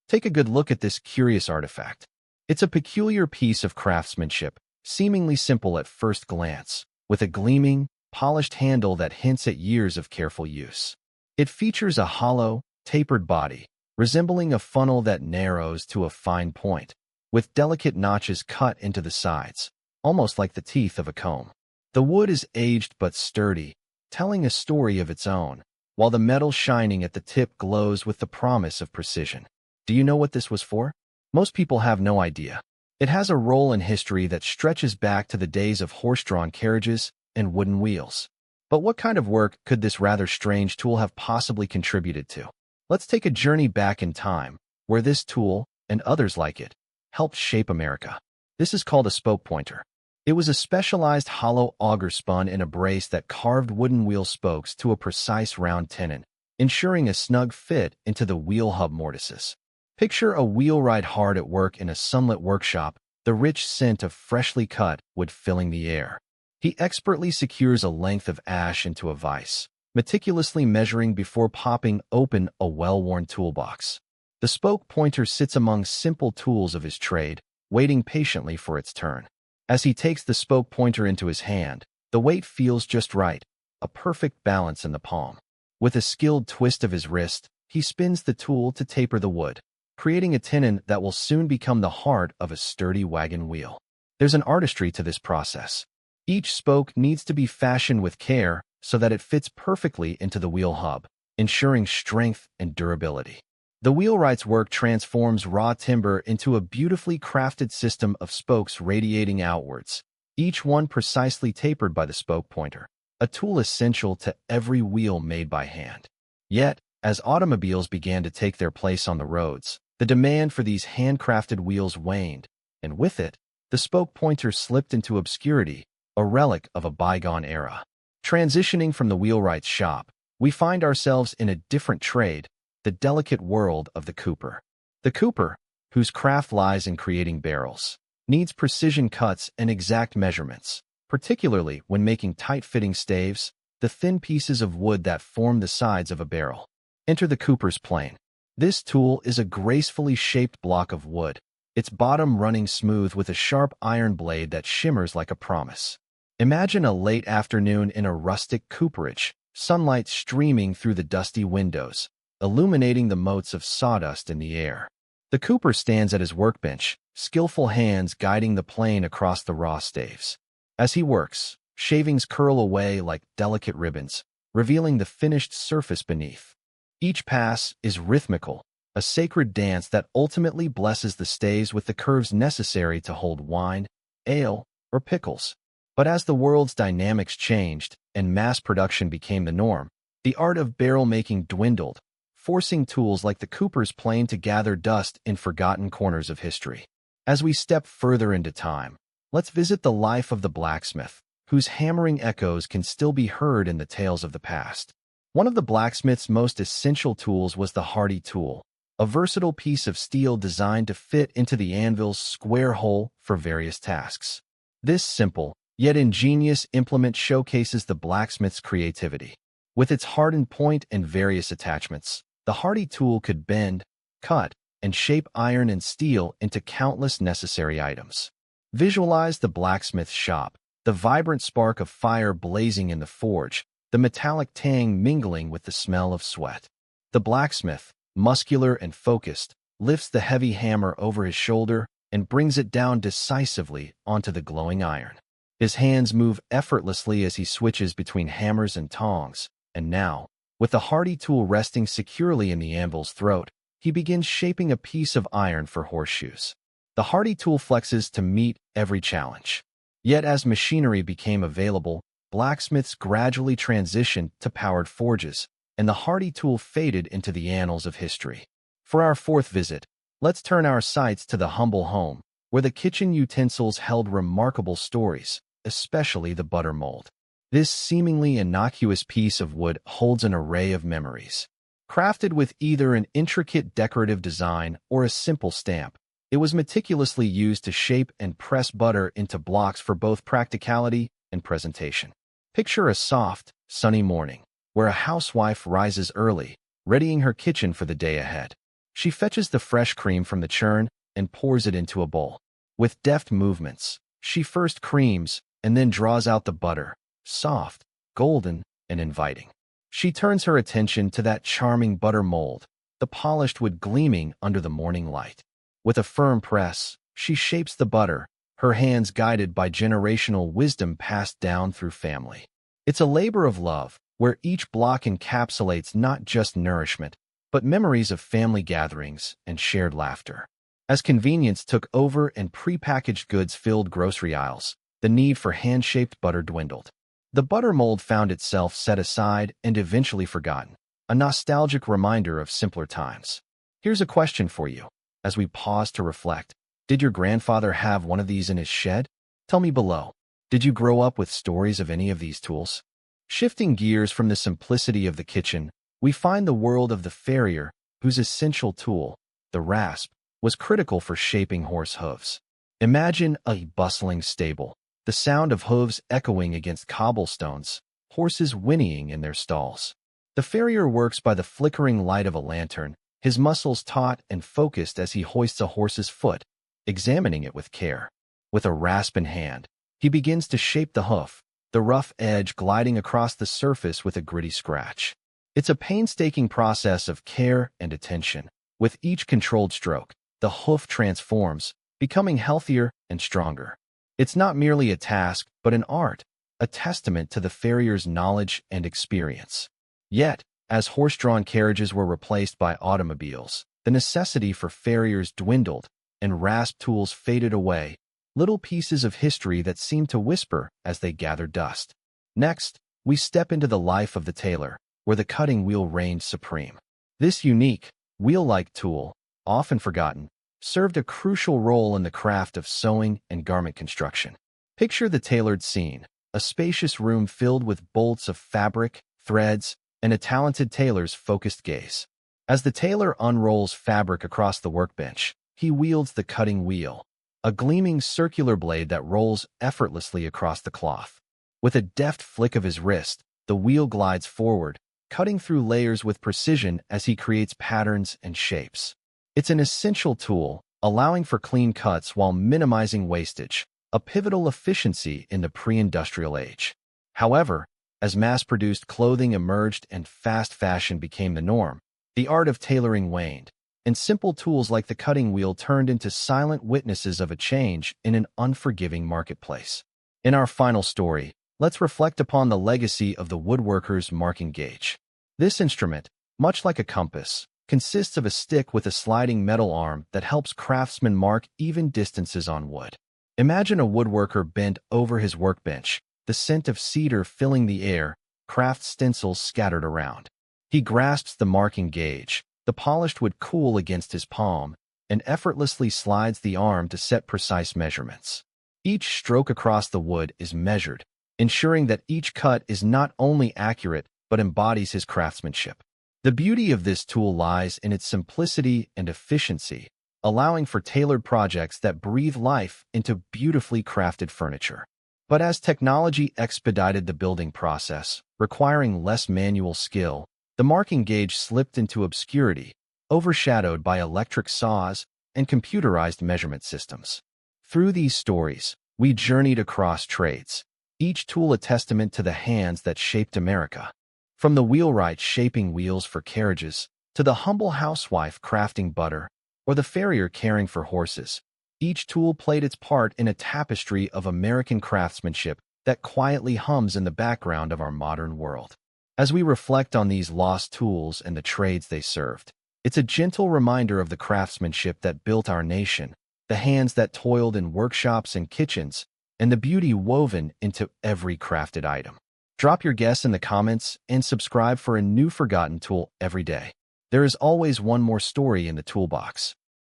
Take a good look at this curious artifact. It's a peculiar piece of craftsmanship, seemingly simple at first glance, with a gleaming, polished handle that hints at years of careful use. It features a hollow, tapered body, resembling a funnel that narrows to a fine point, with delicate notches cut into the sides, almost like the teeth of a comb. The wood is aged but sturdy, telling a story of its own, while the metal shining at the tip glows with the promise of precision. Do you know what this was for? Most people have no idea. It has a role in history that stretches back to the days of horse-drawn carriages and wooden wheels. But what kind of work could this rather strange tool have possibly contributed to? Let's take a journey back in time, where this tool, and others like it, helped shape America. This is called a spoke pointer. It was a specialized hollow auger spun in a brace that carved wooden wheel spokes to a precise round tenon, ensuring a snug fit into the wheel hub mortises. Picture a wheelwright hard at work in a sunlit workshop, the rich scent of freshly cut wood filling the air. He expertly secures a length of ash into a vise, meticulously measuring before popping open a well-worn toolbox. The spoke pointer sits among simple tools of his trade, waiting patiently for its turn. As he takes the spoke pointer into his hand, the weight feels just right, a perfect balance in the palm. With a skilled twist of his wrist, he spins the tool to taper the wood, creating a tenon that will soon become the heart of a sturdy wagon wheel. There's an artistry to this process. Each spoke needs to be fashioned with care so that it fits perfectly into the wheel hub, ensuring strength and durability. The wheelwright's work transforms raw timber into a beautifully crafted system of spokes radiating outwards, each one precisely tapered by the spoke pointer, a tool essential to every wheel made by hand. Yet, as automobiles began to take their place on the roads, the demand for these handcrafted wheels waned, and with it, the spoke pointer slipped into obscurity, a relic of a bygone era. Transitioning from the wheelwright's shop, we find ourselves in a different trade, the delicate world of the cooper. The cooper, whose craft lies in creating barrels, needs precision cuts and exact measurements, particularly when making tight-fitting staves, the thin pieces of wood that form the sides of a barrel. Enter the cooper's plane. This tool is a gracefully shaped block of wood, its bottom running smooth with a sharp iron blade that shimmers like a promise. Imagine a late afternoon in a rustic cooperage, sunlight streaming through the dusty windows, illuminating the motes of sawdust in the air. The cooper stands at his workbench, skillful hands guiding the plane across the raw staves. As he works, shavings curl away like delicate ribbons, revealing the finished surface beneath. Each pass is rhythmical, a sacred dance that ultimately blesses the staves with the curves necessary to hold wine, ale, or pickles. But as the world's dynamics changed and mass production became the norm, the art of barrel making dwindled, forcing tools like the cooper's plane to gather dust in forgotten corners of history. As we step further into time, let's visit the life of the blacksmith, whose hammering echoes can still be heard in the tales of the past. One of the blacksmith's most essential tools was the Hardy tool, a versatile piece of steel designed to fit into the anvil's square hole for various tasks. This simple, yet ingenious implement showcases the blacksmith's creativity. With its hardened point and various attachments, the Hardy tool could bend, cut, and shape iron and steel into countless necessary items. Visualize the blacksmith's shop, the vibrant spark of fire blazing in the forge, the metallic tang mingling with the smell of sweat. The blacksmith, muscular and focused, lifts the heavy hammer over his shoulder and brings it down decisively onto the glowing iron. His hands move effortlessly as he switches between hammers and tongs, and now, with the Hardy tool resting securely in the anvil's throat, he begins shaping a piece of iron for horseshoes. The Hardy tool flexes to meet every challenge. Yet as machinery became available, blacksmiths gradually transitioned to powered forges, and the Hardy tool faded into the annals of history. For our fourth visit, let's turn our sights to the humble home, where the kitchen utensils held remarkable stories, especially the butter mold. This seemingly innocuous piece of wood holds an array of memories. Crafted with either an intricate decorative design or a simple stamp, it was meticulously used to shape and press butter into blocks for both practicality and presentation. Picture a soft, sunny morning, where a housewife rises early, readying her kitchen for the day ahead. She fetches the fresh cream from the churn and pours it into a bowl. With deft movements, she first creams and then draws out the butter, soft, golden, and inviting. She turns her attention to that charming butter mold, the polished wood gleaming under the morning light. With a firm press, she shapes the butter, her hands guided by generational wisdom passed down through family. It's a labor of love, where each block encapsulates not just nourishment, but memories of family gatherings and shared laughter. As convenience took over and prepackaged goods filled grocery aisles, the need for hand-shaped butter dwindled. The butter mold found itself set aside and eventually forgotten, a nostalgic reminder of simpler times. Here's a question for you. As we pause to reflect, did your grandfather have one of these in his shed? Tell me below. Did you grow up with stories of any of these tools? Shifting gears from the simplicity of the kitchen, we find the world of the farrier, whose essential tool, the rasp, was critical for shaping horse hooves. Imagine a bustling stable, the sound of hooves echoing against cobblestones, horses whinnying in their stalls. The farrier works by the flickering light of a lantern, his muscles taut and focused as he hoists a horse's foot, examining it with care. With a rasp in hand, he begins to shape the hoof, the rough edge gliding across the surface with a gritty scratch. It's a painstaking process of care and attention. With each controlled stroke, the hoof transforms, becoming healthier and stronger. It's not merely a task, but an art, a testament to the farrier's knowledge and experience. Yet, as horse-drawn carriages were replaced by automobiles, the necessity for farriers dwindled, and rasp tools faded away, little pieces of history that seemed to whisper as they gathered dust. Next, we step into the life of the tailor, where the cutting wheel reigned supreme. This unique, wheel-like tool, often forgotten, served a crucial role in the craft of sewing and garment construction. Picture the tailored scene, a spacious room filled with bolts of fabric, threads, and a talented tailor's focused gaze. As the tailor unrolls fabric across the workbench, he wields the cutting wheel, a gleaming circular blade that rolls effortlessly across the cloth. With a deft flick of his wrist, the wheel glides forward, cutting through layers with precision as he creates patterns and shapes. It's an essential tool, allowing for clean cuts while minimizing wastage, a pivotal efficiency in the pre-industrial age. However, as mass-produced clothing emerged and fast fashion became the norm, the art of tailoring waned, and simple tools like the cutting wheel turned into silent witnesses of a change in an unforgiving marketplace. In our final story, let's reflect upon the legacy of the woodworker's marking gauge. This instrument, much like a compass, consists of a stick with a sliding metal arm that helps craftsmen mark even distances on wood. Imagine a woodworker bent over his workbench, the scent of cedar filling the air, craft stencils scattered around. He grasps the marking gauge, the polished wood cool against his palm, and effortlessly slides the arm to set precise measurements. Each stroke across the wood is measured, ensuring that each cut is not only accurate but embodies his craftsmanship. The beauty of this tool lies in its simplicity and efficiency, allowing for tailored projects that breathe life into beautifully crafted furniture. But as technology expedited the building process, requiring less manual skill, the marking gauge slipped into obscurity, overshadowed by electric saws and computerized measurement systems. Through these stories, we journeyed across trades, each tool a testament to the hands that shaped America. From the wheelwright shaping wheels for carriages, to the humble housewife crafting butter, or the farrier caring for horses, each tool played its part in a tapestry of American craftsmanship that quietly hums in the background of our modern world. As we reflect on these lost tools and the trades they served, it's a gentle reminder of the craftsmanship that built our nation, the hands that toiled in workshops and kitchens, and the beauty woven into every crafted item. Drop your guess in the comments and subscribe for a new forgotten tool every day. There is always one more story in the toolbox.